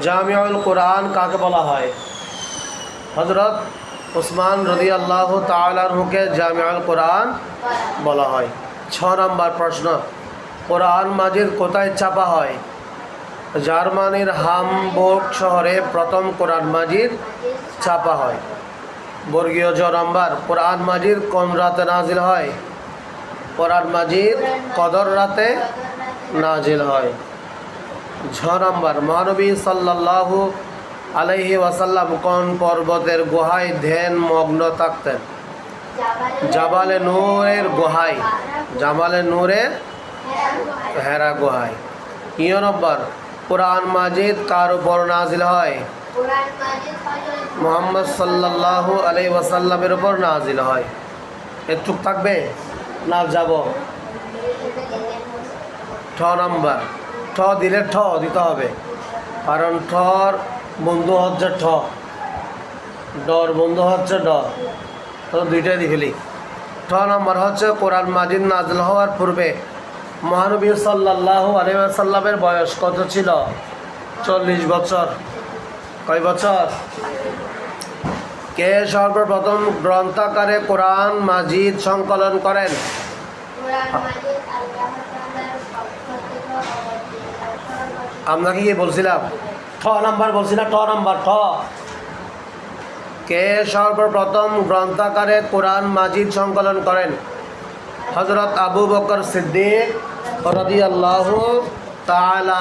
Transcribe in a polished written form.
জামিউল কোরআন কাকে বলা হয়? হযরত উসমান রাদিয়াল্লাহু তাআলা আনহুকে জামিউল কোরআন বলা হয়। 6 নম্বর প্রশ্ন, কোরআন মাজিদ কোথায় ছাপা হয়? জার্মানির হামবুর্গ শহরে প্রথম কোরআন মাজিদ ছাপা হয়। বর্গীয় জ নম্বর, কোরআন মাজিদ কোন রাতে নাজিল হয়? কোরআন মাজিদ কদর রাতে নাজিল হয়। ঝ নম্বর, মহানবী সাল্লাল্লাহু আলাইহি ওয়াসাল্লাম কোন পর্বতের গুহায় ধ্যান মগ্ন থাকতেন? জাবালে নূরের গুহায়। জাবালে নূরের হেরা গুহায়। ই নম্বর, কোরআন মাজিদ কার উপর নাজিল হয়? মুহাম্মদ সাল্লাল্লাহু আলাইহি ওয়াসাল্লামের উপর নাজিল হয়। এটুক থাকবে না যাব? ঠ নম্বর, ঠ দিলে ঠ দিতে হবে, কারণ ঠর বন্ধু হচ্ছে ঠ, ডর বন্ধু হচ্ছে ডর, তো দুইটাই লিখলি। ঠ নম্বর হচ্ছে কোরআন মাজিদ নাজিল হওয়ার পূর্বে মহানবী সাল্লাল্লাহু আলাইহি ওয়াসাল্লামের বয়স কত ছিল? 40 বছর। কয় বছর? কে সর্বপ্রথম গ্রন্থাকারে কোরআন মাজিদ সংকলন করেন? আপনাকে কি বলছিলাম? ঠ নাম্বার বলছি না, ঠ নাম্বার ঠ। কে সর্বপ্রথম গ্রন্থাকারে কোরআন মাজিদ সংকলন করেন? হযরত আবু বকর সিদ্দিক রাদিয়াল্লাহু তাআলা